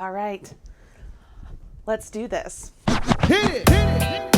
All right, let's do this. Hit it, hit it, hit it.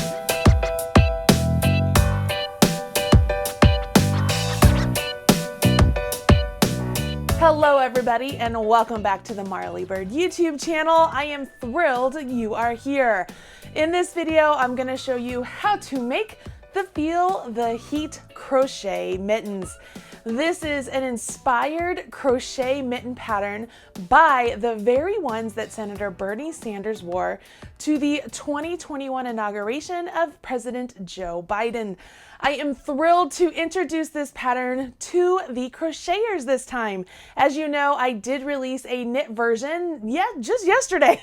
Hello everybody and welcome back to the Marley Bird YouTube channel. I am thrilled you are here. In this video, I'm going to show you how to make the Feel the Heat crochet mittens. This is an inspired crochet mitten pattern by the very ones that Senator Bernie Sanders wore to the 2021 inauguration of President Joe Biden. I am thrilled to introduce this pattern to the crocheters this time. As you know, I did release a knit version, just yesterday.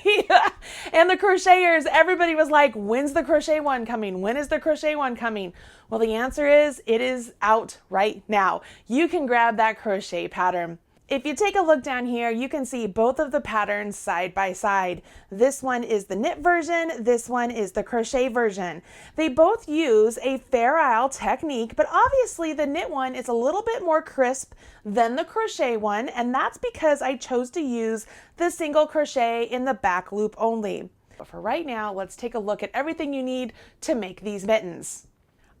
And the crocheters, everybody was like, when's the crochet one coming? When is the crochet one coming? Well, the answer is, it is out right now. You can grab that crochet pattern. If you take a look down here, you can see both of the patterns side by side. This one is the knit version, this one is the crochet version. They both use a Fair Isle technique, but obviously the knit one is a little bit more crisp than the crochet one, and that's because I chose to use the single crochet in the back loop only. But for right now, let's take a look at everything you need to make these mittens.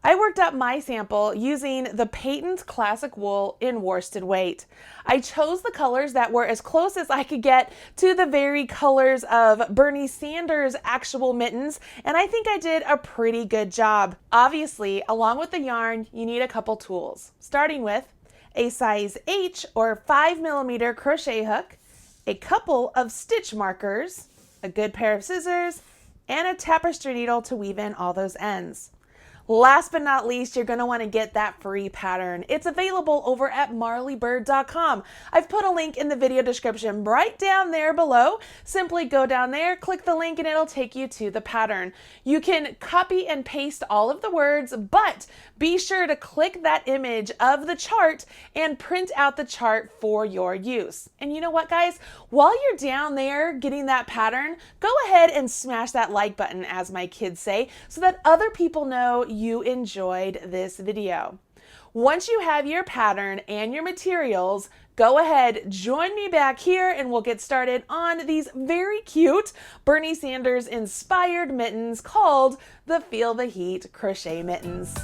I worked up my sample using the Mittens classic wool in worsted weight. I chose the colors that were as close as I could get to the very colors of Bernie Sanders' actual mittens, and I think I did a pretty good job. Obviously, along with the yarn, you need a couple tools, starting with a size H or 5mm crochet hook, a couple of stitch markers, a good pair of scissors, and a tapestry needle to weave in all those ends. Last but not least, you're going to want to get that free pattern. It's available over at marleybird.com. I've put a link in the video description right down there below. Simply go down there, click the link, and it'll take you to the pattern. You can copy and paste all of the words, but be sure to click that image of the chart and print out the chart for your use. And you know what, guys? While you're down there getting that pattern, go ahead and smash that like button, as my kids say, so that other people know you enjoyed this video. Once you have your pattern and your materials, go ahead, join me back here, and we'll get started on these very cute Bernie Sanders inspired mittens called the Feel the Heat crochet mittens.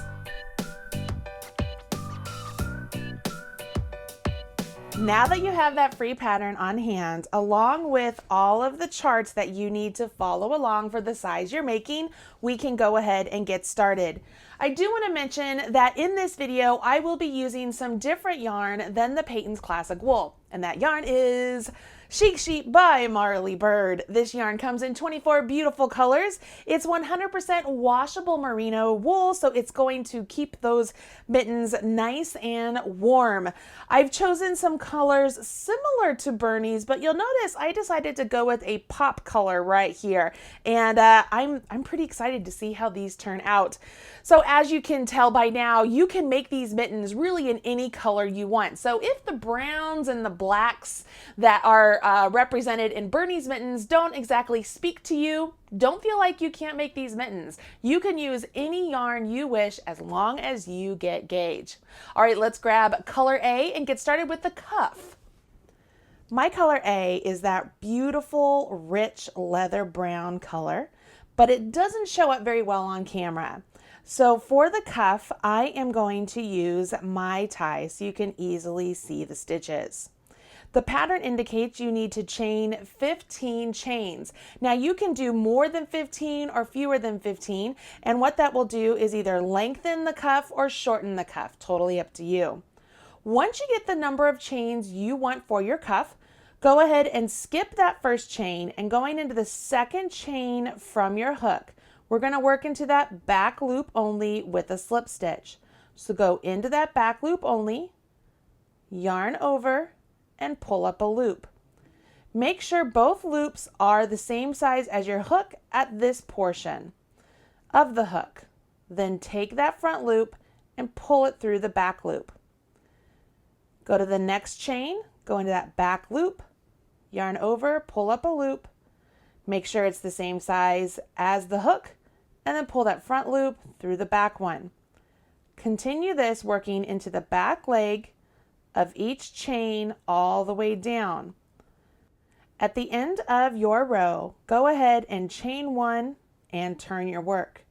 Now that you have that free pattern on hand, along with all of the charts that you need to follow along for the size you're making, we can go ahead and get started. I do want to mention that in this video, I will be using some different yarn than the Mittens classic wool, and that yarn is Chic Sheep by Marley Bird. This yarn comes in 24 beautiful colors. It's 100% washable merino wool, so it's going to keep those mittens nice and warm. I've chosen some colors similar to Bernie's, but you'll notice I decided to go with a pop color right here, and I'm pretty excited to see how these turn out. So as you can tell by now, you can make these mittens really in any color you want. So if the browns and the blacks that are represented in Bernie's mittens don't exactly speak to you, don't feel like you can't make these mittens. You can use any yarn you wish as long as you get gauge. All right, let's grab color A and get started with the cuff. My color A is that beautiful, rich leather brown color, but it doesn't show up very well on camera. So for the cuff, I am going to use my tie so you can easily see the stitches. The pattern indicates you need to chain 15 chains. Now you can do more than 15 or fewer than 15, and what that will do is either lengthen the cuff or shorten the cuff, totally up to you. Once you get the number of chains you want for your cuff, go ahead and skip that first chain, and going into the second chain from your hook, we're going to work into that back loop only with a slip stitch. So go into that back loop only, yarn over, and pull up a loop. Make sure both loops are the same size as your hook at this portion of the hook. Then take that front loop and pull it through the back loop. Go to the next chain, go into that back loop, yarn over, pull up a loop, make sure it's the same size as the hook, and then pull that front loop through the back one. Continue this working into the back leg of each chain all the way down. At the end of your row, go ahead and chain 1 and turn your work.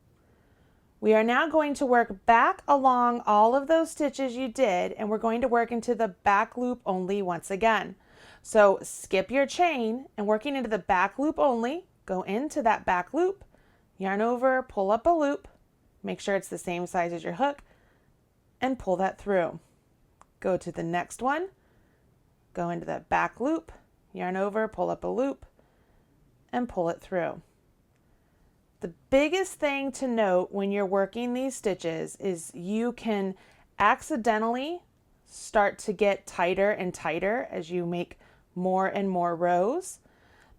We are now going to work back along all of those stitches you did, and we're going to work into the back loop only once again. So skip your chain and working into the back loop only, go into that back loop, yarn over, pull up a loop, make sure it's the same size as your hook, and pull that through. Go to the next one, go into that back loop, yarn over, pull up a loop, and pull it through. The biggest thing to note when you're working these stitches is you can accidentally start to get tighter and tighter as you make more and more rows.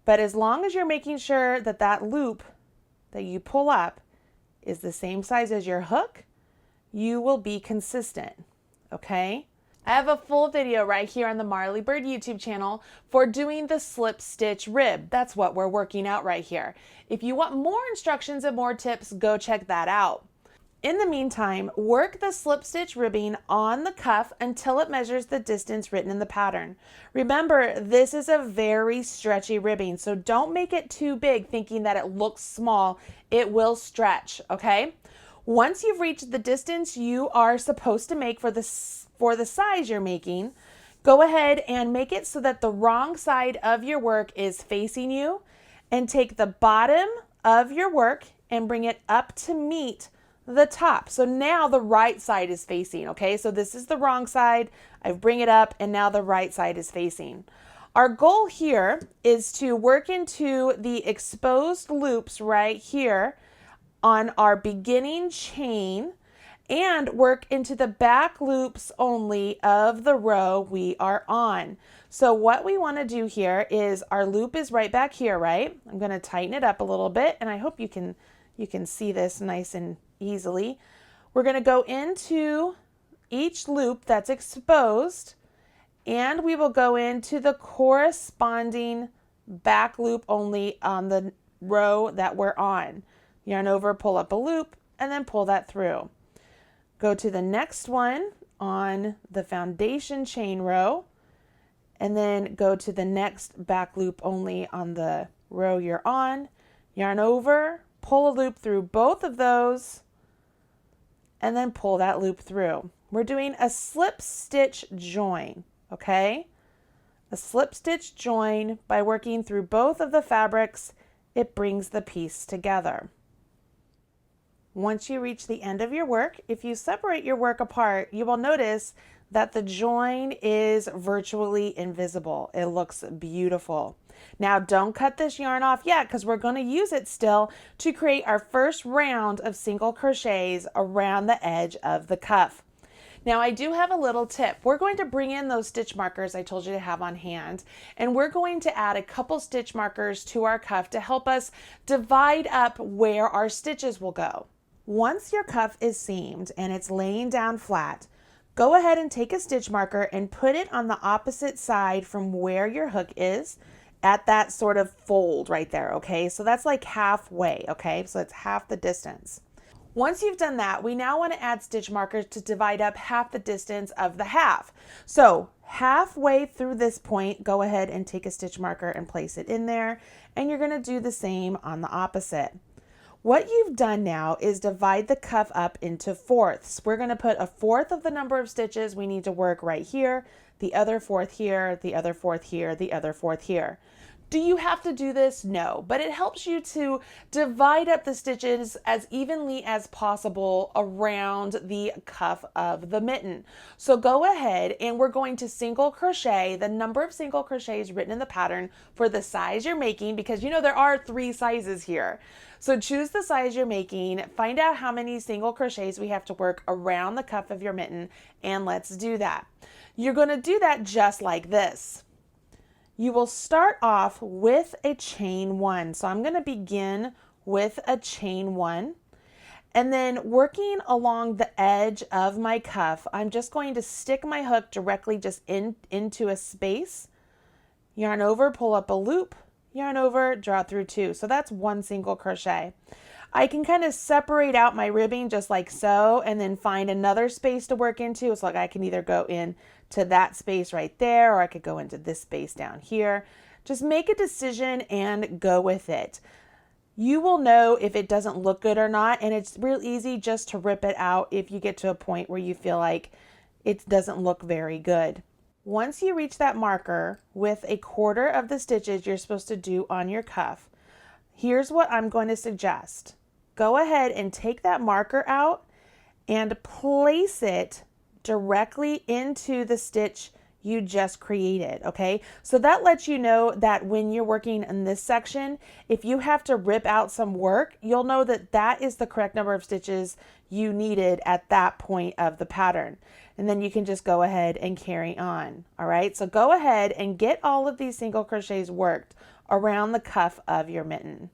But as long as you're making sure that that loop that you pull up is the same size as your hook, you will be consistent, okay? I have a full video right here on the Marley Bird YouTube channel for doing the slip stitch rib. That's what we're working out right here. If you want more instructions and more tips, go check that out. In the meantime, work the slip stitch ribbing on the cuff until it measures the distance written in the pattern. Remember, this is a very stretchy ribbing, so don't make it too big thinking that it looks small. It will stretch, okay? Once you've reached the distance you are supposed to make for the size you're making, go ahead and make it so that the wrong side of your work is facing you, and take the bottom of your work and bring it up to meet the top. So now the right side is facing, okay? So this is the wrong side. I bring it up and now the right side is facing. Our goal here is to work into the exposed loops right here on our beginning chain and work into the back loops only of the row we are on. So what we want to do here is our loop is right back here, right? I'm going to tighten it up a little bit, and I hope you can see this nice and easily. We're going to go into each loop that's exposed, and we will go into the corresponding back loop only on the row that we're on. Yarn over, pull up a loop, and then pull that through. Go to the next one on the foundation chain row, and then go to the next back loop only on the row you're on. Yarn over, pull a loop through both of those, and then pull that loop through. We're doing a slip stitch join, okay? A slip stitch join. By working through both of the fabrics, it brings the piece together. Once you reach the end of your work, if you separate your work apart, you will notice that the join is virtually invisible. It looks beautiful. Now don't cut this yarn off yet, because we're going to use it still to create our first round of single crochets around the edge of the cuff. Now I do have a little tip. We're going to bring in those stitch markers I told you to have on hand, and we're going to add a couple stitch markers to our cuff to help us divide up where our stitches will go. Once your cuff is seamed and it's laying down flat, go ahead and take a stitch marker and put it on the opposite side from where your hook is, at that sort of fold right there, okay? So that's like halfway, okay? So it's half the distance. Once you've done that, we now want to add stitch markers to divide up half the distance of the half. So halfway through this point, go ahead and take a stitch marker and place it in there, and you're going to do the same on the opposite. What you've done now is divide the cuff up into fourths. We're going to put a fourth of the number of stitches we need to work right here, the other fourth here, the other fourth here, the other fourth here. Do you have to do this? No, but it helps you to divide up the stitches as evenly as possible around the cuff of the mitten. So go ahead and we're going to single crochet the number of single crochets written in the pattern for the size you're making, because you know there are 3 sizes here. So choose the size you're making, find out how many single crochets we have to work around the cuff of your mitten, and let's do that. You're going to do that just like this. You will start off with a chain 1. So I'm going to begin with a chain 1, and then working along the edge of my cuff, I'm just going to stick my hook directly just into a space, yarn over, pull up a loop, yarn over, draw through 2. So that's 1 single crochet. I can kind of separate out my ribbing just like so, and then find another space to work into. So like I can either go in to that space right there, or I could go into this space down here. Just make a decision and go with it. You will know if it doesn't look good or not, and it's real easy just to rip it out if you get to a point where you feel like it doesn't look very good. Once you reach that marker with 1/4 of the stitches you're supposed to do on your cuff, here's what I'm going to suggest. Go ahead and take that marker out and place it directly into the stitch you just created, okay? So that lets you know that when you're working in this section, if you have to rip out some work, you'll know that that is the correct number of stitches you needed at that point of the pattern. And then you can just go ahead and carry on, all right? So go ahead and get all of these single crochets worked around the cuff of your mitten.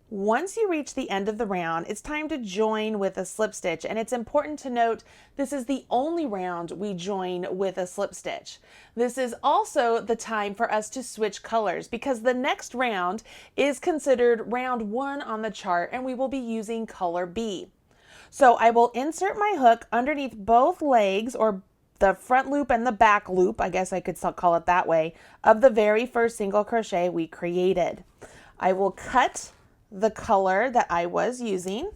Once you reach the end of the round, it's time to join with a slip stitch, and it's important to note this is the only round we join with a slip stitch. This is also the time for us to switch colors because the next round is considered round 1 on the chart, and we will be using color B. So I will insert my hook underneath both legs, or the front loop and the back loop, I guess I could call it that way, of the very first single crochet we created. I will cut the color that I was using,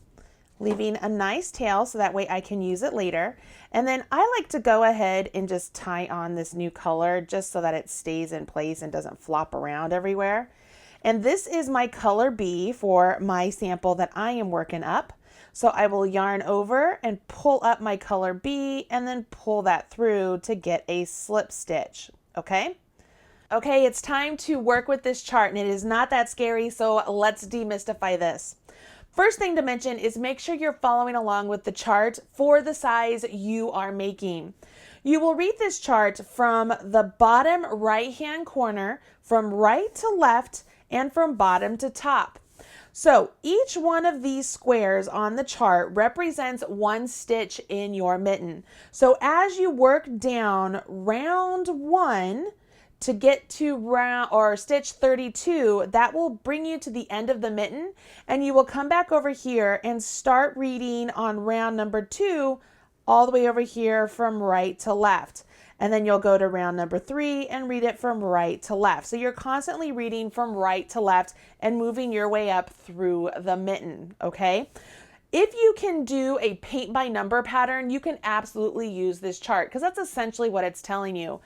leaving a nice tail so that way I can use it later. And then I like to go ahead and just tie on this new color just so that it stays in place and doesn't flop around everywhere. And this is my color B for my sample that I am working up. So I will yarn over and pull up my color B and then pull that through to get a slip stitch, okay? Okay, it's time to work with this chart, and it is not that scary, so let's demystify this. First thing to mention is make sure you're following along with the chart for the size you are making. You will read this chart from the bottom right-hand corner, from right to left, and from bottom to top. So each one of these squares on the chart represents 1 stitch in your mitten. So as you work down round 1, to get to round or stitch 32, that will bring you to the end of the mitten, and you will come back over here and start reading on round number 2 all the way over here from right to left. And then you'll go to round number 3 and read it from right to left. So you're constantly reading from right to left and moving your way up through the mitten, okay? If you can do a paint by number pattern, you can absolutely use this chart because that's essentially what it's telling you.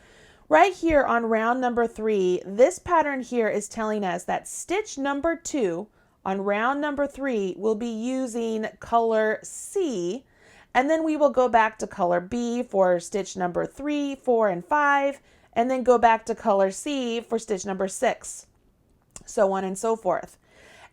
Right here on round number 3, this pattern here is telling us that stitch number 2 on round number 3 will be using color C, and then we will go back to color B for stitch number 3, 4, and 5, and then go back to color C for stitch number 6, so on and so forth.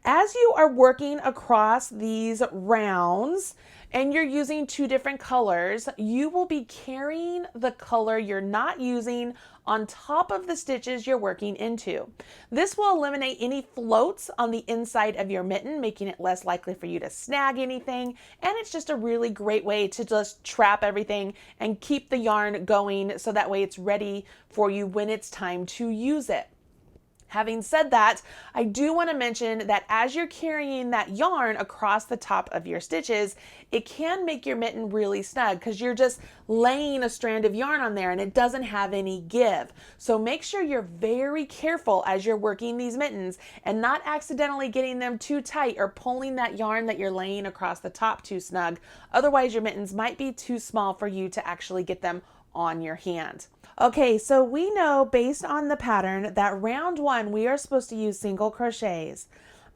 As you are working across these rounds and you're using 2 different colors, you will be carrying the color you're not using on top of the stitches you're working into. This will eliminate any floats on the inside of your mitten, making it less likely for you to snag anything. And it's just a really great way to just trap everything and keep the yarn going so that way it's ready for you when it's time to use it. Having said that, I do want to mention that as you're carrying that yarn across the top of your stitches, it can make your mitten really snug because you're just laying a strand of yarn on there and it doesn't have any give. So make sure you're very careful as you're working these mittens and not accidentally getting them too tight or pulling that yarn that you're laying across the top too snug. Otherwise, your mittens might be too small for you to actually get them on your hand. Okay, so we know based on the pattern that round 1 we are supposed to use single crochets,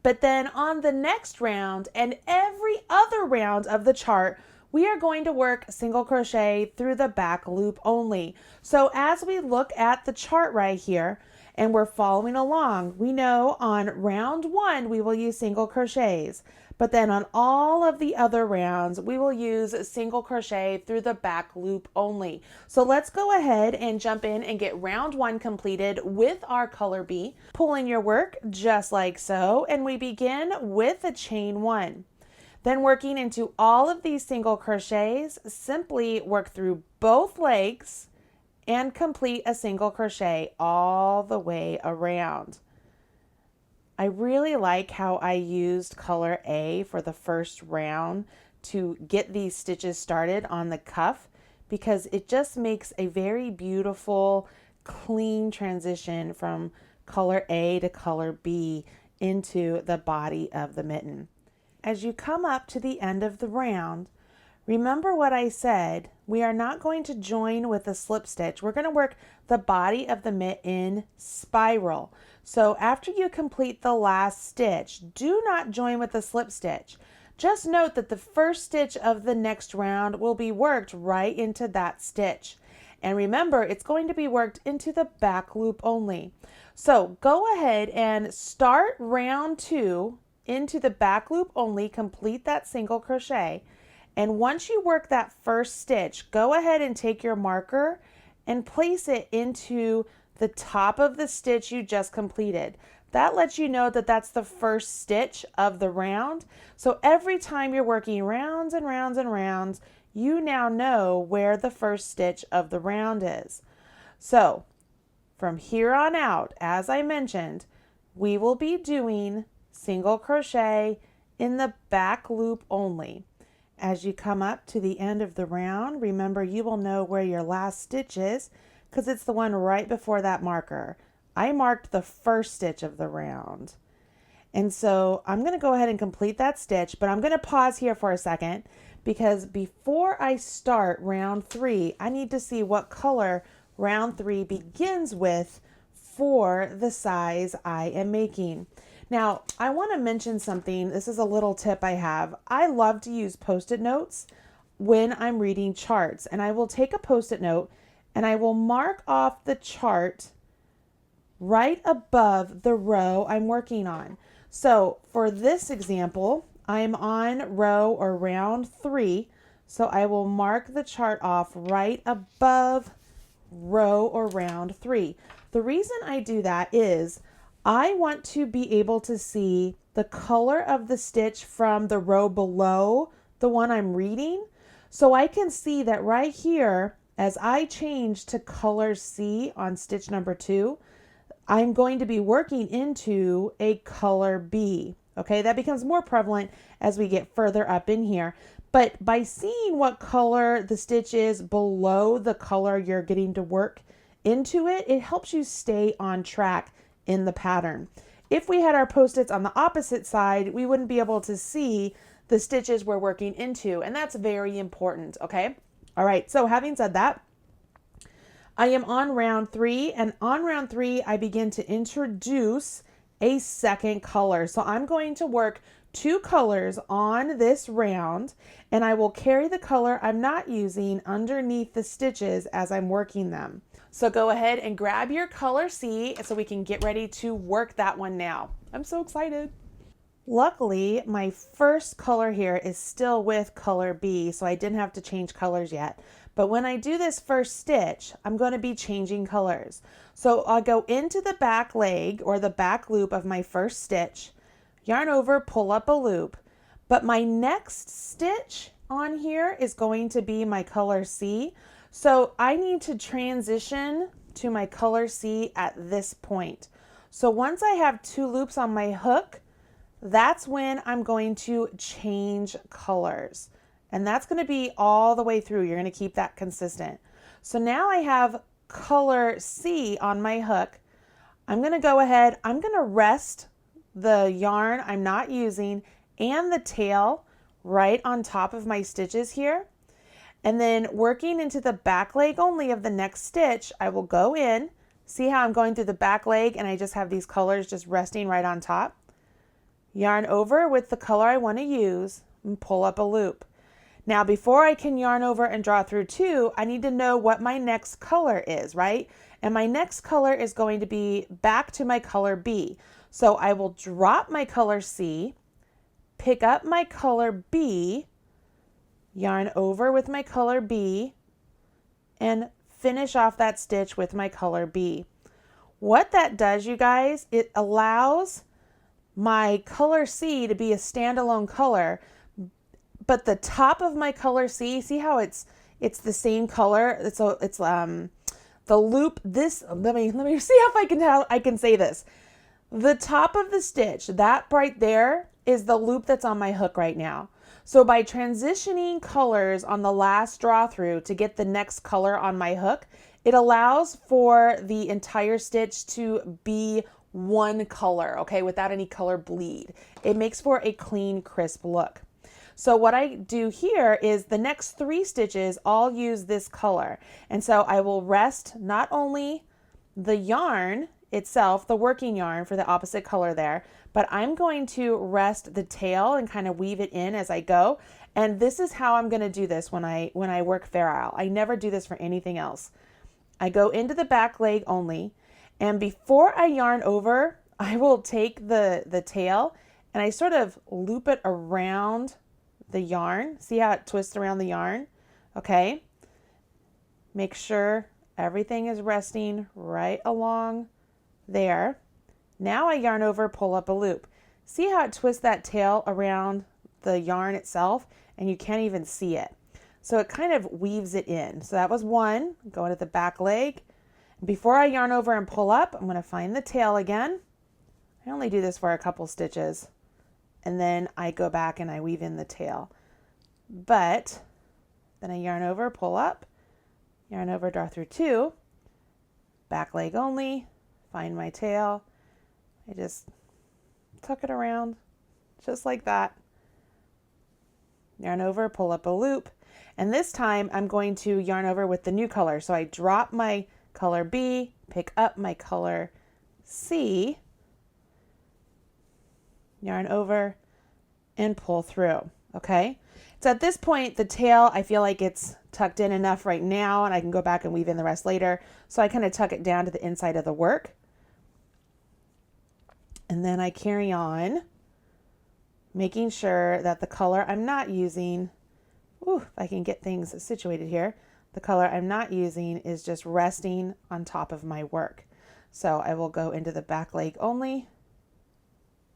but then on the next round and every other round of the chart we are going to work single crochet through the back loop only. So as we look at the chart right here and we're following along, we know on round 1 we will use single crochets, but then on all of the other rounds, we will use single crochet through the back loop only. So let's go ahead and jump in and get round 1 completed with our color B. Pull in your work just like so, and we begin with a chain 1. Then working into all of these single crochets, simply work through both legs and complete a single crochet all the way around. I really like how I used color A for the first round to get these stitches started on the cuff, because it just makes a very beautiful, clean transition from color A to color B into the body of the mitten. As you come up to the end of the round, remember what I said, we are not going to join with a slip stitch. We're going to work the body of the mitt in spiral. So after you complete the last stitch, do not join with a slip stitch. Just note that the first stitch of the next round will be worked right into that stitch. And remember, it's going to be worked into the back loop only. So go ahead and start round 2 into the back loop only, complete that single crochet. And once you work that first stitch, go ahead and take your marker and place it into the top of the stitch you just completed. That lets you know that that's the first stitch of the round. So every time you're working rounds and rounds and rounds, you now know where the first stitch of the round is. So from here on out, as I mentioned, we will be doing single crochet in the back loop only. As you come up to the end of the round, remember you will know where your last stitch is because it's the one right before that marker. I marked the first stitch of the round. And so I'm going to go ahead and complete that stitch, but I'm going to pause here for a second because before I start round 3, I need to see what color round 3 begins with for the size I am making. Now, I want to mention something. This is a little tip I have. I love to use Post-it notes when I'm reading charts, and I will take a Post-it note and I will mark off the chart right above the row I'm working on. So for this example, I'm on row or round 3, so I will mark the chart off right above row or round 3. The reason I do that is I want to be able to see the color of the stitch from the row below the one I'm reading. So I can see that right here, as I change to color C on stitch number 2, I'm going to be working into a color B. Okay, that becomes more prevalent as we get further up in here. But by seeing what color the stitch is below the color you're getting to work into it, it helps you stay on track in the pattern. If we had our post-its on the opposite side, we wouldn't be able to see the stitches we're working into, and that's very important, okay? All right, so having said that, I am on round 3, and on round 3, I begin to introduce a second color. So I'm going to work 2 colors on this round, and I will carry the color I'm not using underneath the stitches as I'm working them. So go ahead and grab your color C so we can get ready to work that one now. I'm so excited. Luckily, my first color here is still with color B, so I didn't have to change colors yet. But when I do this first stitch, I'm going to be changing colors. So I'll go into the back leg or the back loop of my first stitch, yarn over, pull up a loop. But my next stitch on here is going to be my color C. So I need to transition to my color C at this point. So once I have 2 loops on my hook, that's when I'm going to change colors. And that's going to be all the way through. You're going to keep that consistent. So now I have color C on my hook. I'm going to go ahead, I'm going to rest the yarn I'm not using and the tail right on top of my stitches here. And then working into the back leg only of the next stitch, I will go in, see how I'm going through the back leg and I just have these colors just resting right on top. Yarn over with the color I want to use and pull up a loop. Now, before I can yarn over and draw through 2, I need to know what my next color is, right? And my next color is going to be back to my color B. So I will drop my color C, pick up my color B, yarn over with my color B, and finish off that stitch with my color B. What that does, you guys, it allows my color C to be a standalone color, but the top of my color C, see how it's the same color? It's the loop, this, let me see if I can say this. The top of the stitch, that right there, is the loop that's on my hook right now. So by transitioning colors on the last draw through to get the next color on my hook, it allows for the entire stitch to be one color, okay, without any color bleed. It makes for a clean, crisp look. So what I do here is the next 3 stitches all use this color. And so I will rest not only the yarn itself, the working yarn for the opposite color there, but I'm going to rest the tail and kind of weave it in as I go. And this is how I'm going to do this when I work Fair Isle. I never do this for anything else. I go into the back leg only, and before I yarn over, I will take the tail and I sort of loop it around the yarn. See how it twists around the yarn? Okay. Make sure everything is resting right along there. Now I yarn over, pull up a loop. See how it twists that tail around the yarn itself, and you can't even see it. So it kind of weaves it in. So that was one. Go into the back leg. Before I yarn over and pull up, I'm going to find the tail again. I only do this for a couple stitches, and then I go back and I weave in the tail. But then I yarn over, pull up, yarn over, draw through 2, back leg only, find my tail. I just tuck it around just like that. Yarn over, pull up a loop, and this time I'm going to yarn over with the new color. So I drop my color B, pick up my color C, yarn over, and pull through. Okay, so at this point the tail, I feel like it's tucked in enough right now, and I can go back and weave in the rest later. So I kind of tuck it down to the inside of the work, and then I carry on, making sure that the color I'm not using, if I can get things situated here, the color I'm not using is just resting on top of my work. So I will go into the back leg only,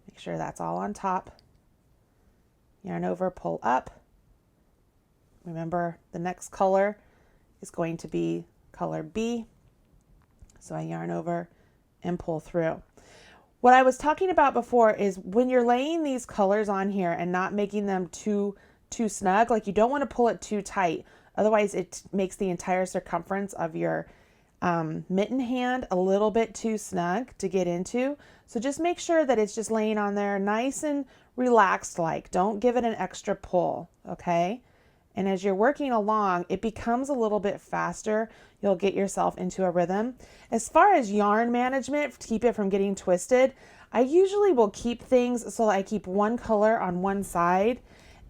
make sure that's all on top, yarn over, pull up. Remember, the next color is going to be color B. So I yarn over and pull through. What I was talking about before is when you're laying these colors on here and not making them too snug, like you don't want to pull it too tight. Otherwise it makes the entire circumference of your mitten hand a little bit too snug to get into. So just make sure that it's just laying on there nice and relaxed like. Don't give it an extra pull, okay? And as you're working along, it becomes a little bit faster. You'll get yourself into a rhythm. As far as yarn management, to keep it from getting twisted, I usually will keep things so that I keep one color on one side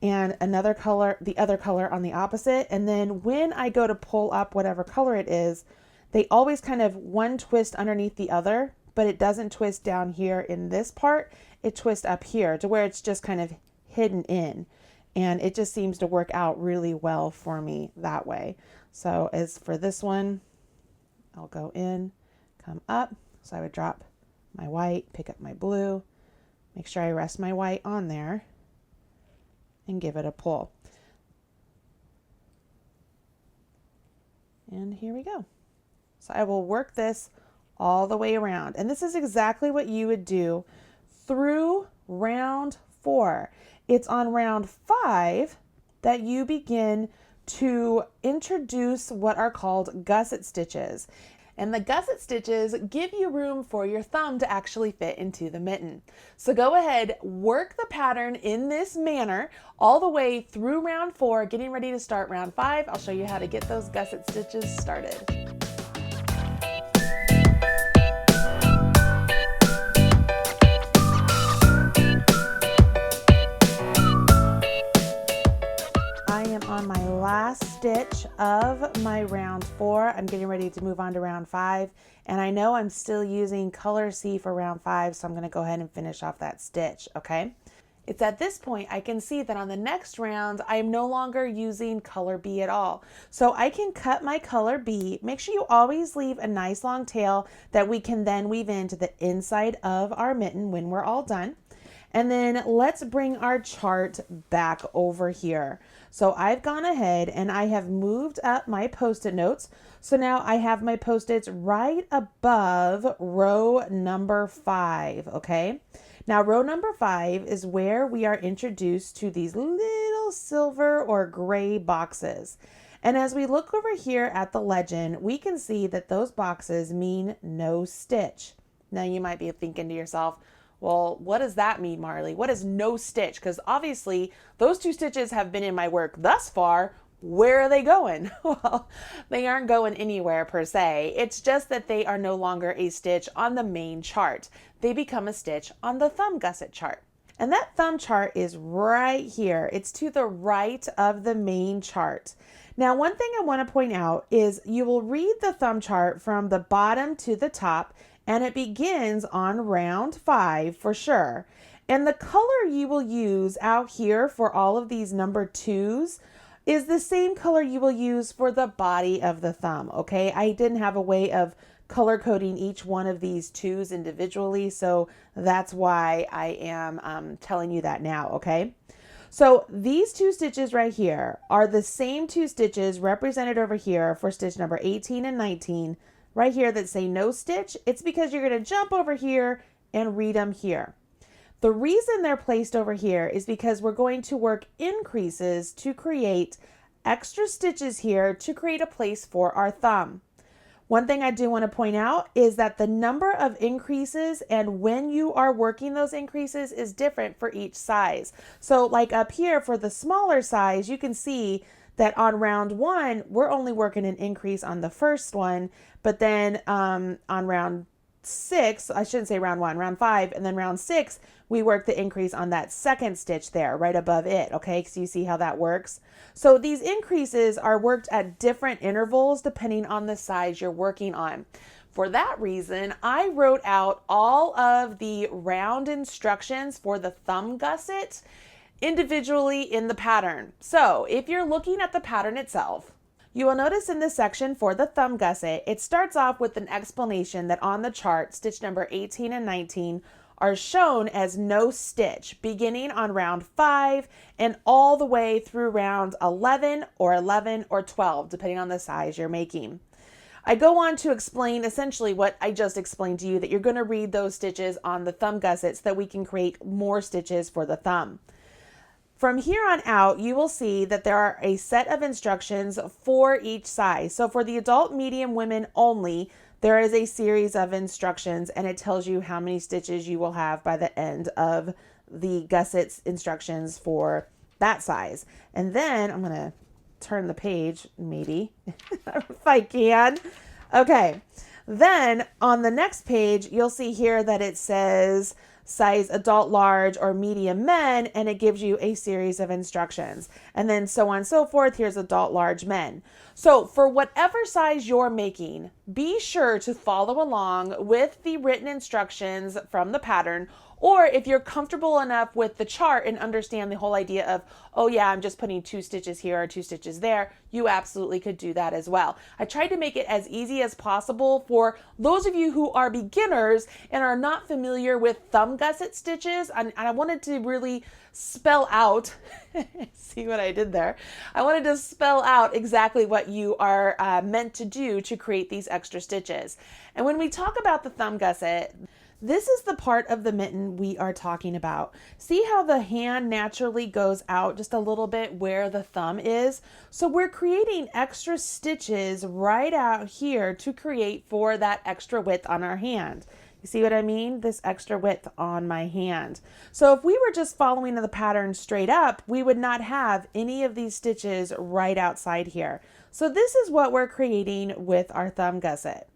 and another color, the other color on the opposite. And then when I go to pull up whatever color it is, they always kind of one twist underneath the other, but it doesn't twist down here in this part. It twists up here to where it's just kind of hidden in. And it just seems to work out really well for me that way. So as for this one, I'll go in, come up. So I would drop my white, pick up my blue, make sure I rest my white on there and give it a pull. And here we go. So I will work this all the way around. And this is exactly what you would do through round 4. It's on round 5 that you begin to introduce what are called gusset stitches. And the gusset stitches give you room for your thumb to actually fit into the mitten. So go ahead, work the pattern in this manner all the way through round 4, getting ready to start round 5. I'll show you how to get those gusset stitches started. On my last stitch of my round 4, I'm getting ready to move on to round 5, and I know I'm still using color C for round 5, so I'm going to go ahead and finish off that stitch. Okay, it's at this point I can see that on the next round I am no longer using color B at all, so I can cut my color B. Make sure you always leave a nice long tail that we can then weave into the inside of our mitten when we're all done. And then let's bring our chart back over here. So I've gone ahead and I have moved up my Post-it notes. So now I have my Post-its right above row number 5, okay? Now row number 5 is where we are introduced to these little silver or gray boxes. And as we look over here at the legend, we can see that those boxes mean no stitch. Now you might be thinking to yourself, well, what does that mean, Marley? What is no stitch? Because obviously those 2 stitches have been in my work thus far. Where are they going? Well, they aren't going anywhere per se. It's just that they are no longer a stitch on the main chart. They become a stitch on the thumb gusset chart. And that thumb chart is right here. It's to the right of the main chart. Now, one thing I want to point out is you will read the thumb chart from the bottom to the top, and it begins on round 5 for sure. And the color you will use out here for all of these number 2s is the same color you will use for the body of the thumb, okay? I didn't have a way of color coding each one of these 2s individually, so that's why I am telling you that now, okay? So these 2 stitches right here are the same 2 stitches represented over here for stitch number 18 and 19, right here that say no stitch. It's because you're going to jump over here and read them here. The reason they're placed over here is because we're going to work increases to create extra stitches here to create a place for our thumb. One thing I do want to point out is that the number of increases and when you are working those increases is different for each size. So like up here for the smaller size, you can see that on round 1, we're only working an increase on the first one, but then on round 6, I shouldn't say round 1, round 5, and then round 6, we work the increase on that second stitch there, right above it, okay? So you see how that works? So these increases are worked at different intervals depending on the size you're working on. For that reason, I wrote out all of the round instructions for the thumb gusset individually in the pattern. So if you're looking at the pattern itself, you will notice in this section for the thumb gusset, it starts off with an explanation that on the chart, stitch number 18 and 19 are shown as no stitch, beginning on round 5 and all the way through round 11 or 12, depending on the size you're making. I go on to explain essentially what I just explained to you, that you're going to read those stitches on the thumb gusset so that we can create more stitches for the thumb. From here on out, you will see that there are a set of instructions for each size. So for the adult medium women only, there is a series of instructions and it tells you how many stitches you will have by the end of the gusset's instructions for that size. And then I'm going to turn the page, maybe, if I can. Okay. Then on the next page, you'll see here that it says size adult large or medium men, and it gives you a series of instructions. And then so on and so forth, here's adult large men. So for whatever size you're making, be sure to follow along with the written instructions from the pattern, or if you're comfortable enough with the chart and understand the whole idea of, oh yeah, I'm just putting 2 stitches here or 2 stitches there, you absolutely could do that as well. I tried to make it as easy as possible for those of you who are beginners and are not familiar with thumb gusset stitches. And I wanted to really spell out, see what I did there? I wanted to spell out exactly what you are meant to do to create these extra stitches. And when we talk about the thumb gusset, this is the part of the mitten we are talking about. See how the hand naturally goes out just a little bit where the thumb is? So we're creating extra stitches right out here to create for that extra width on our hand. You see what I mean? This extra width on my hand. So if we were just following the pattern straight up, we would not have any of these stitches right outside here. So this is what we're creating with our thumb gusset.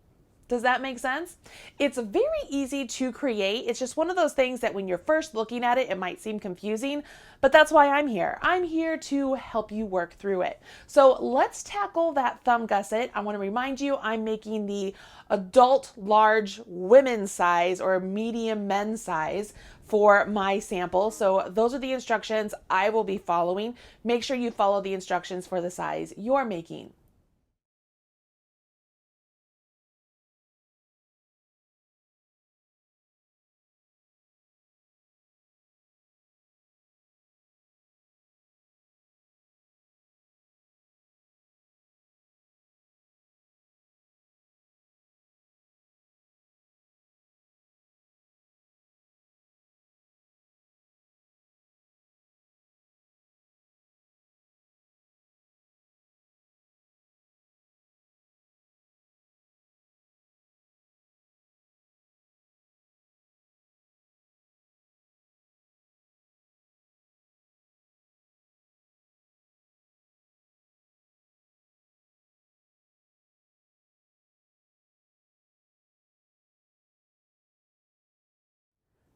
Does that make sense? It's very easy to create. It's just one of those things that when you're first looking at it, it might seem confusing, but that's why I'm here. I'm here to help you work through it. So let's tackle that thumb gusset. I want to remind you, I'm making the adult large women's size or medium men's size for my sample. So those are the instructions I will be following. Make sure you follow the instructions for the size you're making.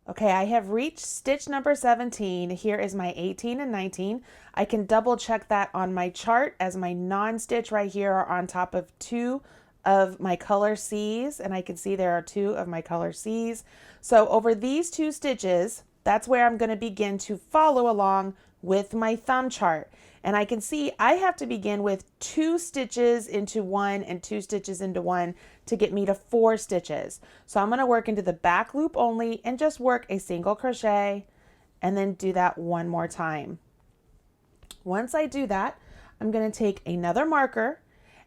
Okay, I have reached stitch number 17. Here is my 18 and 19. I can double check that on my chart as my non-stitch right here are on top of 2 of my color C's, and I can see there are 2 of my color C's. So over these 2 stitches, that's where I'm going to begin to follow along with my thumb chart. And I can see I have to begin with 2 stitches into 1 and 2 stitches into 1 to get me to 4 stitches. So I'm going to work into the back loop only and just work a single crochet and then do that one more time. Once I do that, I'm going to take another marker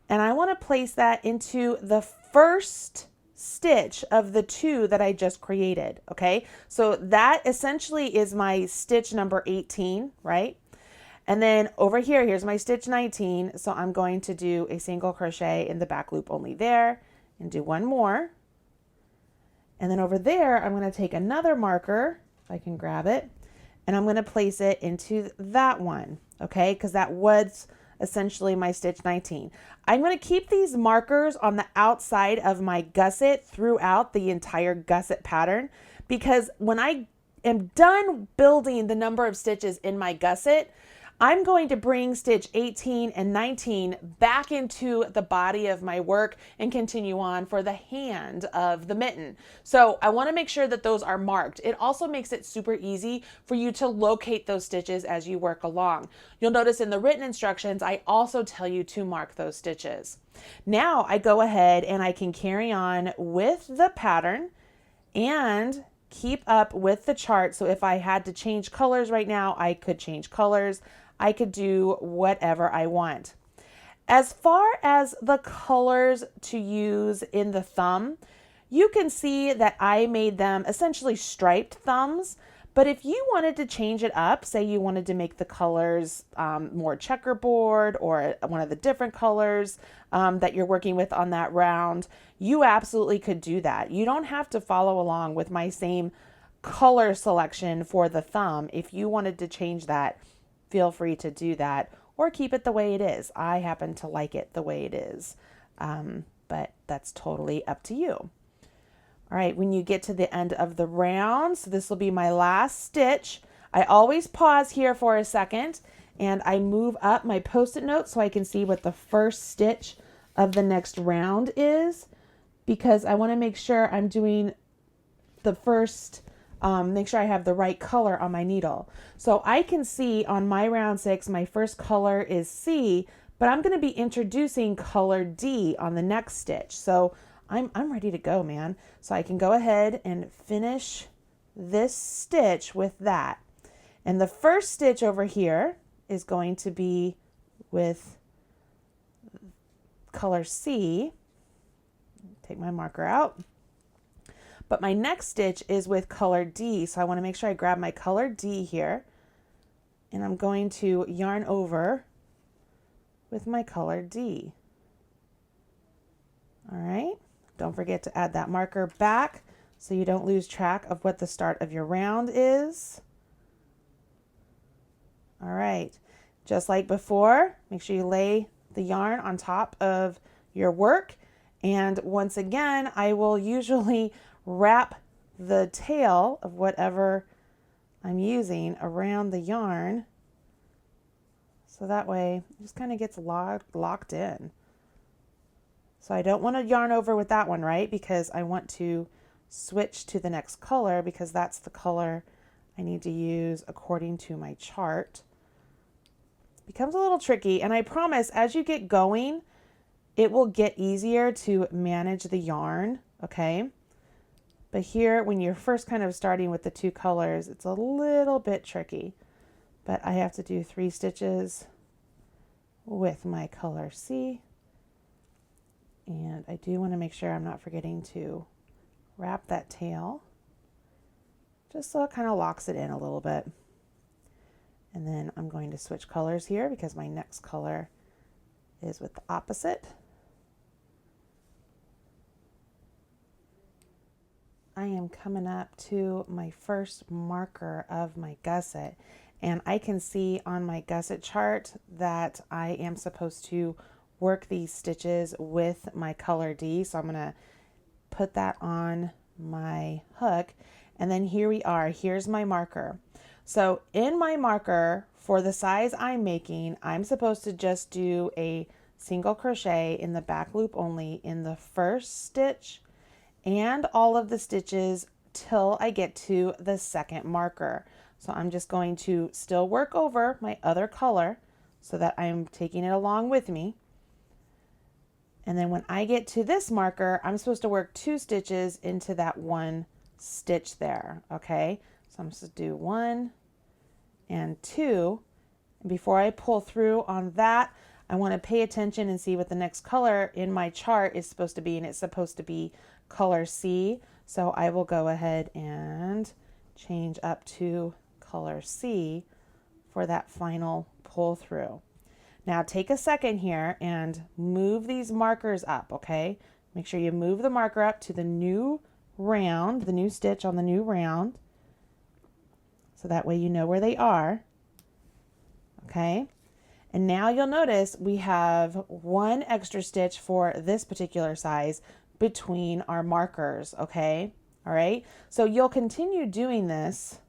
and I want to place that into the first stitch of the 2 that I just created. Okay, so that essentially is my stitch number 18, right? And then over here, here's my stitch 19. So I'm going to do a single crochet in the back loop only there and do one more. And then over there, I'm going to take another marker, if I can grab it, and I'm going to place it into that one. Okay, because that was essentially my stitch 19. I'm going to keep these markers on the outside of my gusset throughout the entire gusset pattern, because when I am done building the number of stitches in my gusset, I'm going to bring stitch 18 and 19 back into the body of my work and continue on for the hand of the mitten. So I want to make sure that those are marked. It also makes it super easy for you to locate those stitches as you work along. You'll notice in the written instructions, I also tell you to mark those stitches. Now I go ahead and I can carry on with the pattern and keep up with the chart. So if I had to change colors right now, I could change colors. I could do whatever I want. As far as the colors to use in the thumb, you can see that I made them essentially striped thumbs. But if you wanted to change it up, say you wanted to make the colors more checkerboard or one of the different colors that you're working with on that round, you absolutely could do that. You don't have to follow along with my same color selection for the thumb. If you wanted to change that, feel free to do that or keep it the way it is. I happen to like it the way it is, but that's totally up to you. All right, when you get to the end of the round, so this will be my last stitch, I always pause here for a second and I move up my post-it note so I can see what the first stitch of the next round is, because I want to make sure I'm doing the first make sure I have the right color on my needle. So I can see on my round 6, my first color is C, but I'm going to be introducing color D on the next stitch. So I'm ready to go, man. So I can go ahead and finish this stitch with that. And the first stitch over here is going to be with color C. Take my marker out. But my next stitch is with color D. So I want to make sure I grab my color D here. And I'm going to yarn over with my color D. All right. Don't forget to add that marker back so you don't lose track of what the start of your round is. All right. Just like before, make sure you lay the yarn on top of your work. And once again, I will usually wrap the tail of whatever I'm using around the yarn, so that way it just kind of gets locked in. So I don't want to yarn over with that one, right? Because I want to switch to the next color because that's the color I need to use according to my chart. It becomes a little tricky, and I promise as you get going, it will get easier to manage the yarn, okay? But here, when you're first kind of starting with the 2 colors, it's a little bit tricky. But I have to do 3 stitches with my color C. And I do want to make sure I'm not forgetting to wrap that tail, just so it kind of locks it in a little bit. And then I'm going to switch colors here because my next color is with the opposite. I am coming up to my first marker of my gusset, and I can see on my gusset chart that I am supposed to work these stitches with my color D. So I'm going to put that on my hook, And then here we are, here's my marker. So in my marker, for the size I'm making, I'm supposed to just do a single crochet in the back loop only in the first stitch and all of the stitches till I get to the second marker. So I'm just going to still work over my other color so that I'm taking it along with me. And then when I get to this marker, I'm supposed to work 2 stitches into that 1 stitch there, okay? So I'm supposed to do 1 and 2. And before I pull through on that, I want to pay attention and see what the next color in my chart is supposed to be, and it's supposed to be color C. So I will go ahead and change up to color C for that final pull through. Now take a second here and move these markers up, okay? Make sure you move the marker up to the new round, the new stitch on the new round, so that way you know where they are, okay? And now you'll notice we have 1 extra stitch for this particular size between our markers, okay? All right, so you'll continue doing this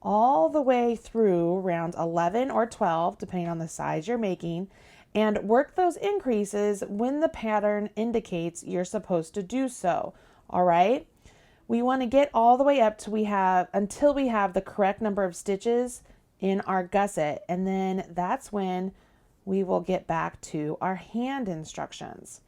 all the way through round 11 or 12, depending on the size you're making, and work those increases when the pattern indicates you're supposed to do so, all right? We want to get all the way up till until we have the correct number of stitches in our gusset, and then that's when we will get back to our hand instructions.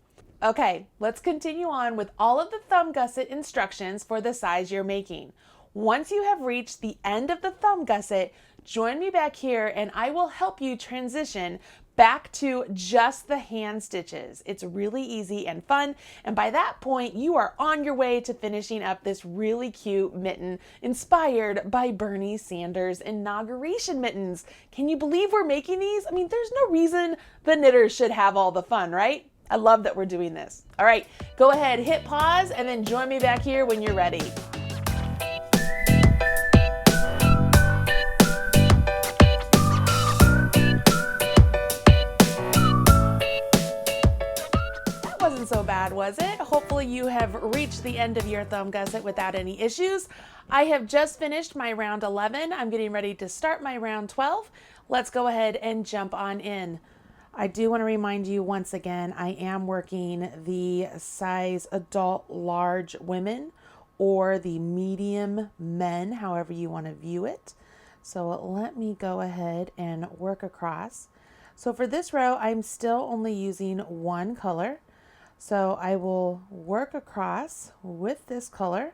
Okay, let's continue on with all of the thumb gusset instructions for the size you're making. Once you have reached the end of the thumb gusset, join me back here and I will help you transition back to just the hand stitches. It's really easy and fun, and by that point you are on your way to finishing up this really cute mitten inspired by Bernie Sanders' inauguration mittens. Can you believe we're making these? I mean, there's no reason the knitters should have all the fun, right? I love that we're doing this. All right, go ahead, hit pause, and then join me back here when you're ready. Wasn't so bad, was it? Hopefully you have reached the end of your thumb gusset without any issues. I have just finished my round 11. I'm getting ready to start my round 12. Let's go ahead and jump on in. I do want to remind you once again, I am working the size adult large women or the medium men, however you want to view it. So let me go ahead and work across. So for this row, I'm still only using 1 color. So I will work across with this color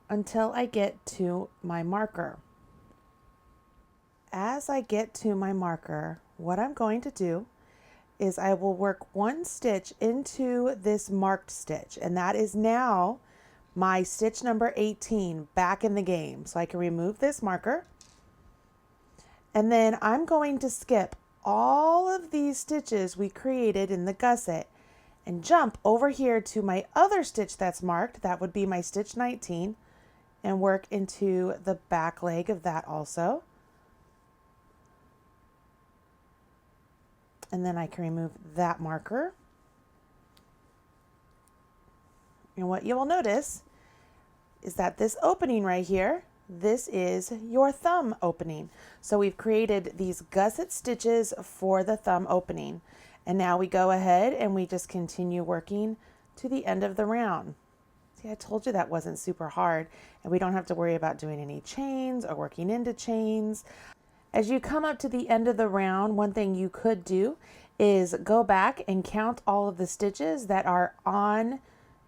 until I get to my marker. As I get to my marker, what I'm going to do is I will work 1 stitch into this marked stitch, and that is now my stitch number 18 back in the game. So I can remove this marker, and then I'm going to skip all of these stitches we created in the gusset and jump over here to my other stitch that's marked. That would be my stitch 19, and work into the back leg of that also. And then I can remove that marker. And what you will notice is that this opening right here, this is your thumb opening. So we've created these gusset stitches for the thumb opening. And now we go ahead and we just continue working to the end of the round. See, I told you that wasn't super hard, and we don't have to worry about doing any chains or working into chains. As you come up to the end of the round, one thing you could do is go back and count all of the stitches that are on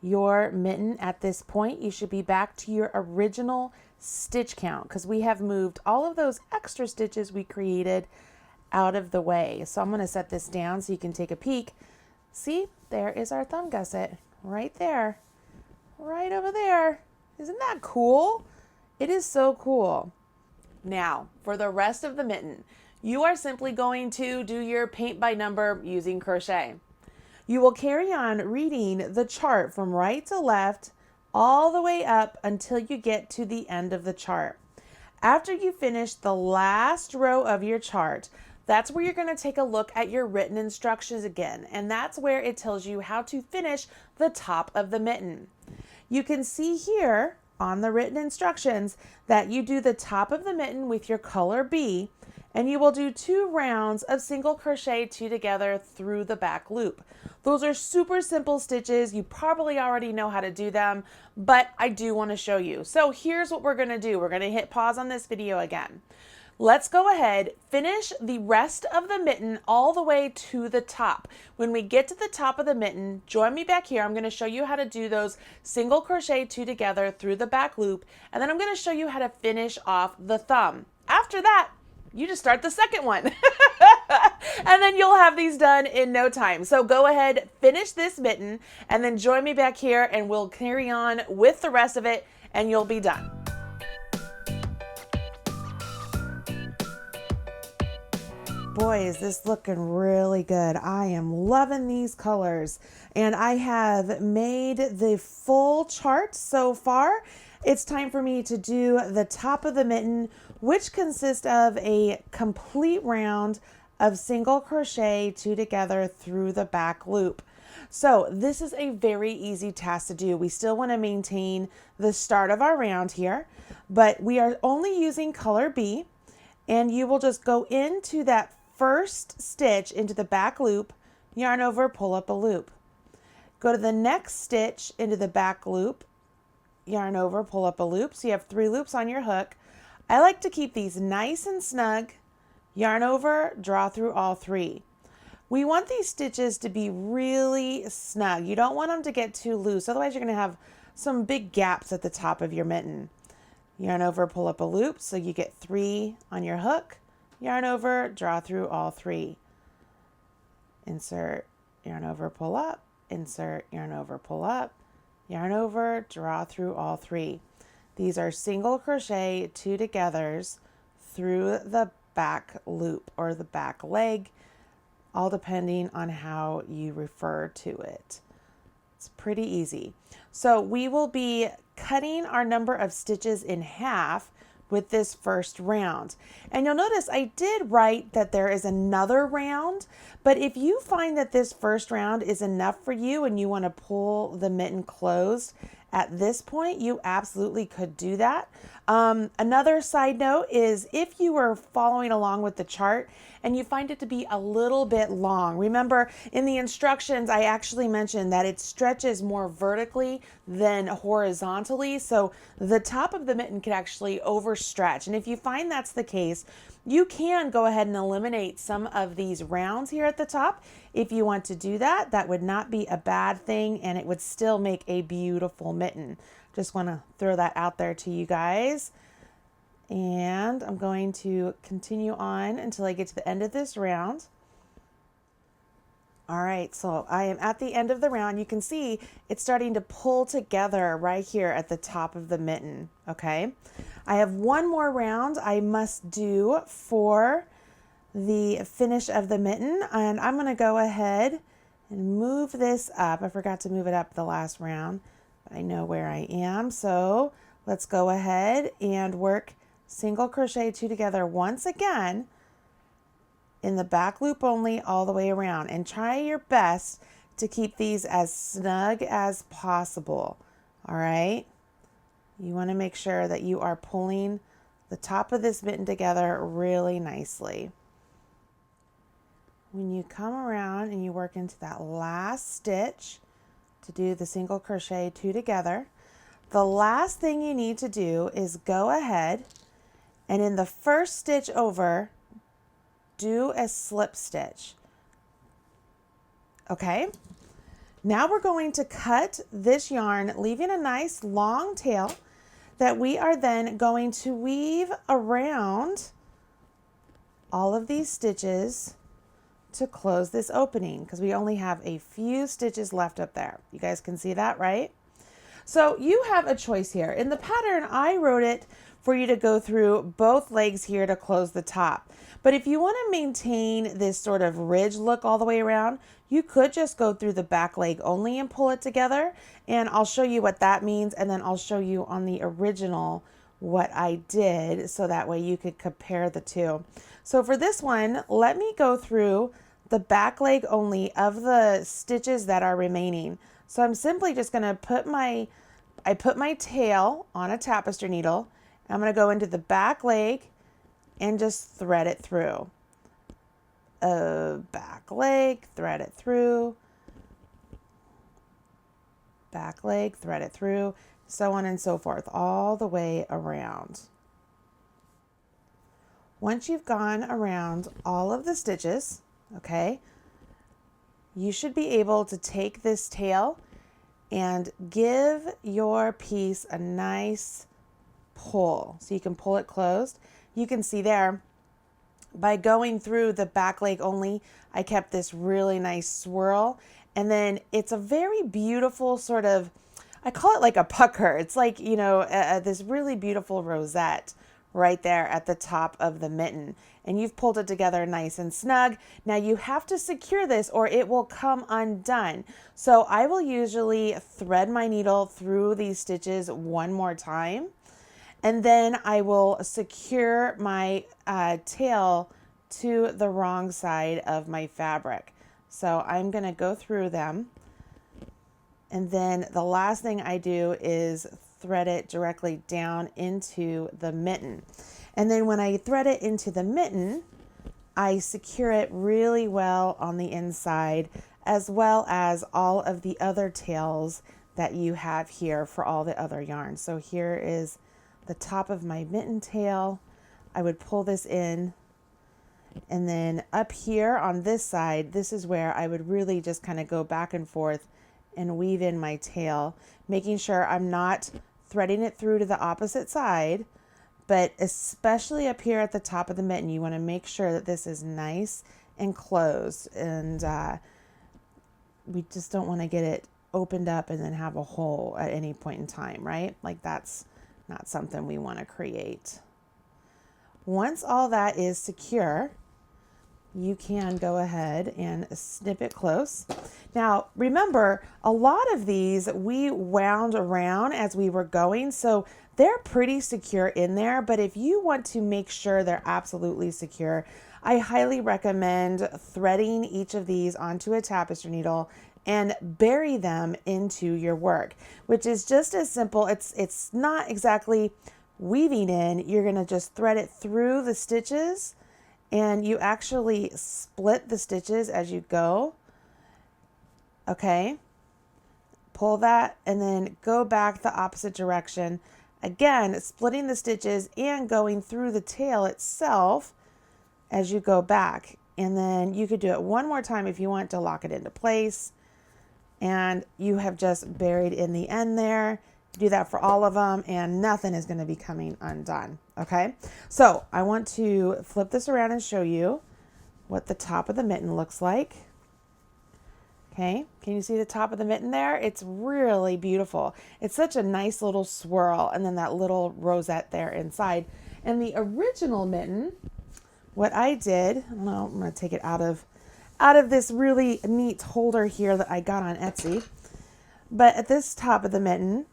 your mitten at this point. You should be back to your original stitch count because we have moved all of those extra stitches we created out of the way. So I'm going to set this down so you can take a peek. See, there is our thumb gusset right there, right over there. Isn't that cool? It is so cool. Now, for the rest of the mitten, you are simply going to do your paint by number using crochet. You will carry on reading the chart from right to left all the way up until you get to the end of the chart. After you finish the last row of your chart, that's where you're going to take a look at your written instructions again, and that's where it tells you how to finish the top of the mitten. You can see here on the written instructions that you do the top of the mitten with your color B, and you will do 2 rounds of single crochet 2 together through the back loop. Those are super simple stitches. You probably already know how to do them, but I do want to show you. So here's what we're going to do. We're going to hit pause on this video again. Let's go ahead, finish the rest of the mitten all the way to the top. When we get to the top of the mitten, join me back here. I'm going to show you how to do those single crochet 2 together through the back loop, and then I'm going to show you how to finish off the thumb. After that, you just start the second one. And then you'll have these done in no time. So go ahead, finish this mitten, and then join me back here and we'll carry on with the rest of it and you'll be done. Boy, is this looking really good. I am loving these colors, and I have made the full chart so far. It's time for me to do the top of the mitten, which consists of a complete round of single crochet 2 together through the back loop. So this is a very easy task to do. We still want to maintain the start of our round here, but we are only using color B, and you will just go into that first stitch into the back loop, yarn over, pull up a loop. Go to the next stitch into the back loop, yarn over, pull up a loop. So you have 3 loops on your hook. I like to keep these nice and snug, yarn over, draw through all 3. We want these stitches to be really snug. You don't want them to get too loose, otherwise you're going to have some big gaps at the top of your mitten. Yarn over, pull up a loop, so you get 3 on your hook, yarn over, draw through all 3. Insert, yarn over, pull up, insert, yarn over, pull up, yarn over, draw through all 3. These are single crochet 2 togethers through the back loop or the back leg, all depending on how you refer to it. It's pretty easy. So we will be cutting our number of stitches in half with this first round. And you'll notice I did write that there is another round, but if you find that this first round is enough for you and you want to pull the mitten closed at this point, you absolutely could do that. Another side note is if you were following along with the chart and you find it to be a little bit long, remember in the instructions I actually mentioned that it stretches more vertically than horizontally, so the top of the mitten could actually overstretch. And if you find that's the case, you can go ahead and eliminate some of these rounds here at the top. If you want to do that, that would not be a bad thing, and it would still make a beautiful mitten. Just want to throw that out there to you guys. And I'm going to continue on until I get to the end of this round. All right, so I am at the end of the round. You can see it's starting to pull together right here at the top of the mitten, okay? I have one more round I must do for the finish of the mitten, and I'm gonna go ahead and move this up. I forgot to move it up the last round, but I know where I am. So let's go ahead and work single crochet 2 together once again in the back loop only all the way around, and try your best to keep these as snug as possible. All right, you want to make sure that you are pulling the top of this mitten together really nicely. When you come around and you work into that last stitch to do the single crochet 2 together, the last thing you need to do is go ahead and in the first stitch over, do a slip stitch. Okay, now we're going to cut this yarn, leaving a nice long tail that we are then going to weave around all of these stitches to close this opening, because we only have a few stitches left up there. You guys can see that, right? So you have a choice here. In the pattern, I wrote it for you to go through both legs here to close the top. But if you want to maintain this sort of ridge look all the way around, you could just go through the back leg only and pull it together. And I'll show you what that means, and then I'll show you on the original what I did, so that way you could compare the two. So for this one, let me go through the back leg only of the stitches that are remaining. So I'm simply just going to put my I put my tail on a tapestry needle. I'm going to go into the back leg and just thread it through. Back leg, thread it through. Back leg, thread it through, so on and so forth, all the way around. Once you've gone around all of the stitches, okay, you should be able to take this tail and give your piece a nice pull. So you can pull it closed. You can see there, by going through the back leg only, I kept this really nice swirl. And then it's a very beautiful sort of, I call it like a pucker. It's like, you know, this really beautiful rosette right there at the top of the mitten. And you've pulled it together nice and snug. Now you have to secure this or it will come undone. So I will usually thread my needle through these stitches one more time. And then I will secure my tail to the wrong side of my fabric. So I'm going to go through them. And then the last thing I do is thread it directly down into the mitten. And then when I thread it into the mitten, I secure it really well on the inside, as well as all of the other tails that you have here for all the other yarns. So here is the top of my mitten tail. I would pull this in, and then up here on this side, this is where I would really just kind of go back and forth and weave in my tail, making sure I'm not threading it through to the opposite side, but especially up here at the top of the mitten, you want to make sure that this is nice and closed, and we just don't want to get it opened up and then have a hole at any point in time, right? Like that's not something we want to create. Once all that is secure, you can go ahead and snip it close. Now, remember, a lot of these we wound around as we were going, so they're pretty secure in there, but if you want to make sure they're absolutely secure, I highly recommend threading each of these onto a tapestry needle and bury them into your work, which is just as simple. It's not exactly weaving in. You're going to just thread it through the stitches, and you actually split the stitches as you go. Okay, pull that and then go back the opposite direction. Again, splitting the stitches and going through the tail itself as you go back. And then you could do it one more time if you want to lock it into place. And you have just buried in the end there. Do that for all of them and nothing is going to be coming undone. Okay, so I want to flip this around and show you what the top of the mitten looks like. Okay, can you see the top of the mitten there? It's really beautiful. It's such a nice little swirl, and then that little rosette there inside. And the original mitten, what I did, well, I'm going to take it out of this really neat holder here that I got on Etsy. But at this top of the mitten,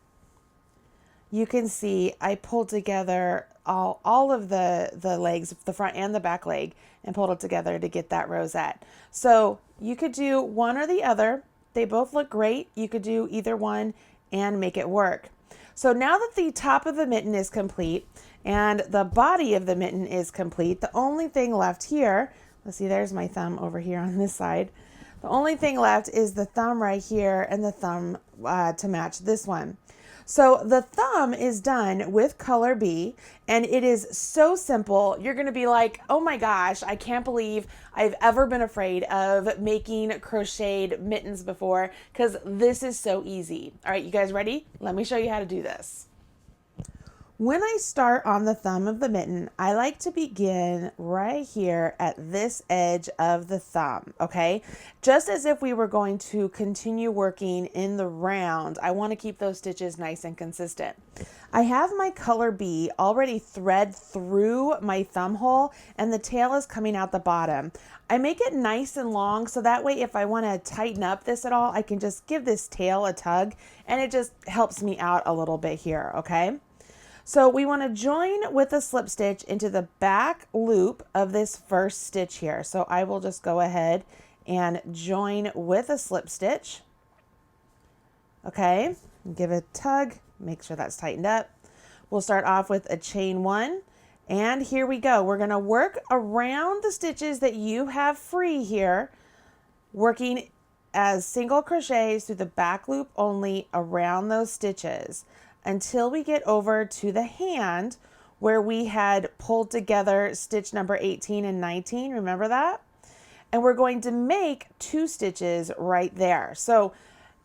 you can see I pulled together all of the legs, the front and the back leg, and pulled it together to get that rosette. So you could do one or the other. They both look great. You could do either one and make it work. So now that the top of the mitten is complete and the body of the mitten is complete, the only thing left here, let's see, there's my thumb over here on this side. The only thing left is the thumb right here and the thumb to match this one. So the thumb is done with color B, and it is so simple. You're going to be like, oh my gosh, I can't believe I've ever been afraid of making crocheted mittens before, because this is so easy. All right, you guys ready? Let me show you how to do this. When I start on the thumb of the mitten, I like to begin right here at this edge of the thumb, okay? Just as if we were going to continue working in the round, I want to keep those stitches nice and consistent. I have my color B already thread through my thumb hole, and the tail is coming out the bottom. I make it nice and long so that way if I want to tighten up this at all, I can just give this tail a tug, and it just helps me out a little bit here, okay? So we want to join with a slip stitch into the back loop of this first stitch here. So I will just go ahead and join with a slip stitch. Okay, Give it a tug, make sure that's tightened up. We'll start off with a chain 1, and here we go. We're gonna work around the stitches that you have free here, working as single crochets through the back loop only around those stitches until we get over to the hand where we had pulled together stitch number 18 and 19. Remember that? And we're going to make 2 stitches right there. So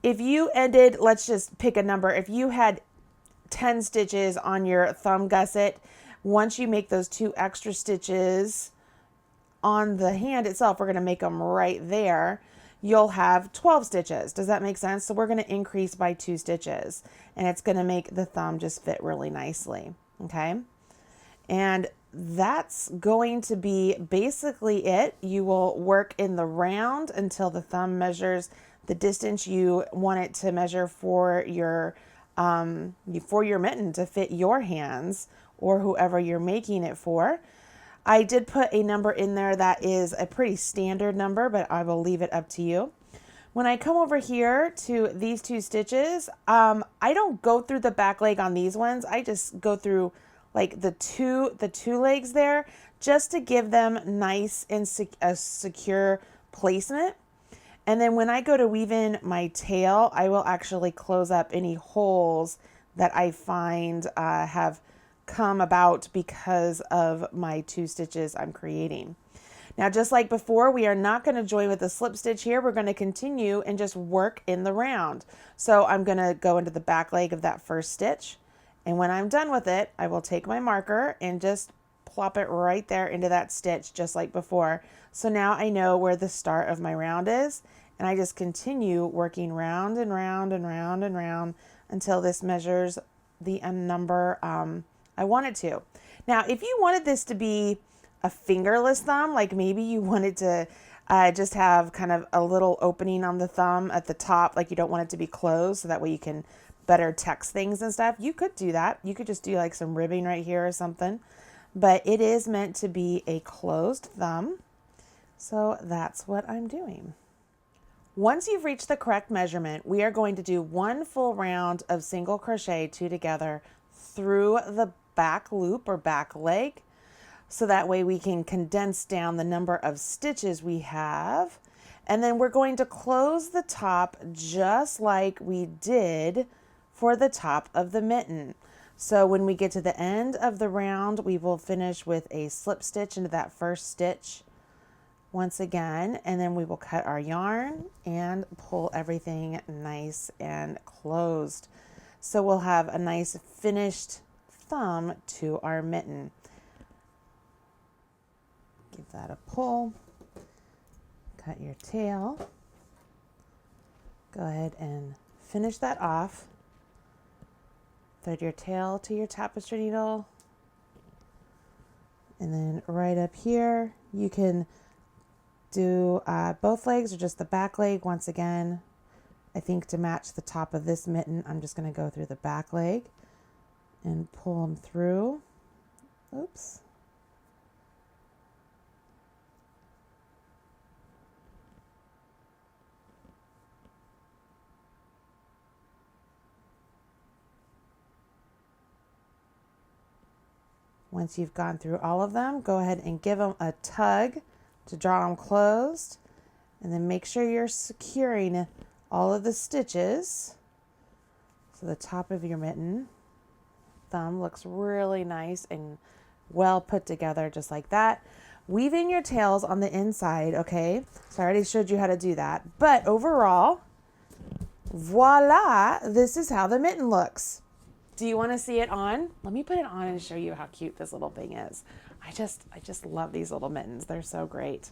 if you ended, let's just pick a number. If you had 10 stitches on your thumb gusset, once you make those 2 extra stitches on the hand itself, we're going to make them right there. You'll have 12 stitches. Does that make sense? So we're going to increase by 2 stitches, and it's going to make the thumb just fit really nicely. Okay. And that's going to be basically it. You will work in the round until the thumb measures the distance you want it to measure for your mitten to fit your hands or whoever you're making it for. I did put a number in there that is a pretty standard number, but I will leave it up to you. When I come over here to these 2 stitches, I don't go through the back leg on these ones. I just go through like the two legs there just to give them nice and secure placement. And then when I go to weave in my tail, I will actually close up any holes that I find have come about because of my 2 stitches I'm creating. Now, just like before, we are not going to join with a slip stitch here. We're going to continue and just work in the round. So I'm going to go into the back leg of that first stitch. And when I'm done with it, I will take my marker and just plop it right there into that stitch, just like before. So now I know where the start of my round is, and I just continue working round and round and round and round until this measures the number I want it to. Now, if you wanted this to be a fingerless thumb, like maybe you wanted to just have kind of a little opening on the thumb at the top, like you don't want it to be closed, so that way you can better text things and stuff, you could do that. You could just do like some ribbing right here or something, but it is meant to be a closed thumb. So that's what I'm doing. Once you've reached the correct measurement, we are going to do 1 full round of single crochet 2 together through the back loop or back leg. So that way we can condense down the number of stitches we have. And then we're going to close the top just like we did for the top of the mitten. So when we get to the end of the round, we will finish with a slip stitch into that first stitch once again, and then we will cut our yarn and pull everything nice and closed. So we'll have a nice finished thumb to our mitten. Give that a pull, cut your tail, go ahead and finish that off. Thread your tail to your tapestry needle, and then right up here you can do both legs or just the back leg. Once again, I think to match the top of this mitten, I'm just going to go through the back leg and pull them through. Oops. Once you've gone through all of them, go ahead and give them a tug to draw them closed, and then make sure you're securing all of the stitches so the top of your mitten thumb looks really nice and well put together, just like that. Weave in your tails on the inside, okay? So I already showed you how to do that, but overall, voila, this is how the mitten looks. Do you want to see it on? Let me put it on and show you how cute this little thing is. I just love these little mittens. They're so great.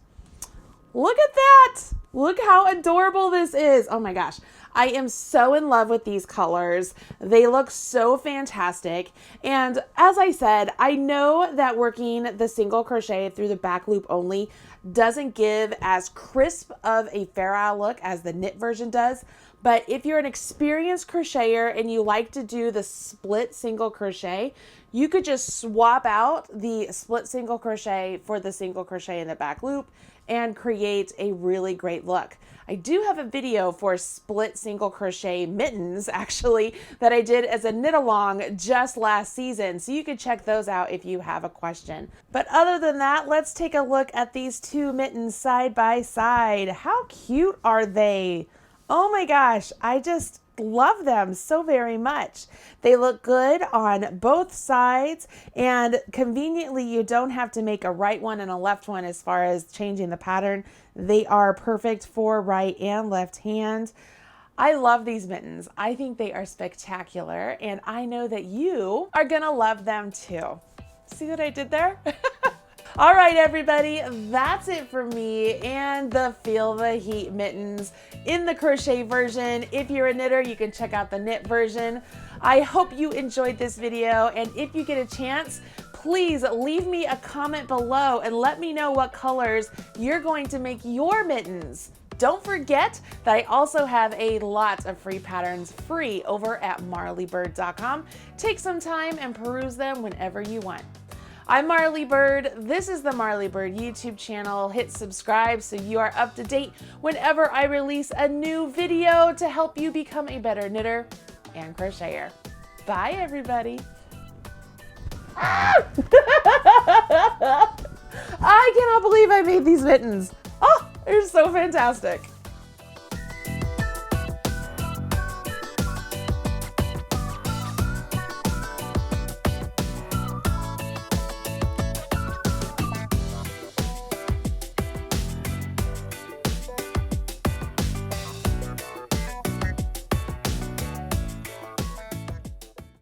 Look at that. Look how adorable this is. Oh my gosh. I am so in love with these colors. They look so fantastic. And as I said, I know that working the single crochet through the back loop only doesn't give as crisp of a Fair Isle look as the knit version does. But if you're an experienced crocheter and you like to do the split single crochet, you could just swap out the split single crochet for the single crochet in the back loop and create a really great look. I do have a video for split single crochet mittens actually that I did as a knit along just last season, so you can check those out if you have a question. But other than that, let's take a look at these two mittens side by side. How cute are they? Oh my gosh, I just love them so very much. They look good on both sides, and conveniently you don't have to make a right one and a left one as far as changing the pattern. They are perfect for right and left hand. I love these mittens. I think they are spectacular, and I know that you are gonna love them too. See what I did there? All right, everybody, that's it for me and the Feel the Heat mittens in the crochet version. If you're a knitter, you can check out the knit version. I hope you enjoyed this video, and if you get a chance, please leave me a comment below and let me know what colors you're going to make your mittens. Don't forget that I also have a lot of free patterns free over at marleybird.com. Take some time and peruse them whenever you want. I'm Marley Bird. This is the Marley Bird YouTube channel. Hit subscribe so you are up to date whenever I release a new video to help you become a better knitter and crocheter. Bye, everybody. I cannot believe I made these mittens. Oh, they're so fantastic.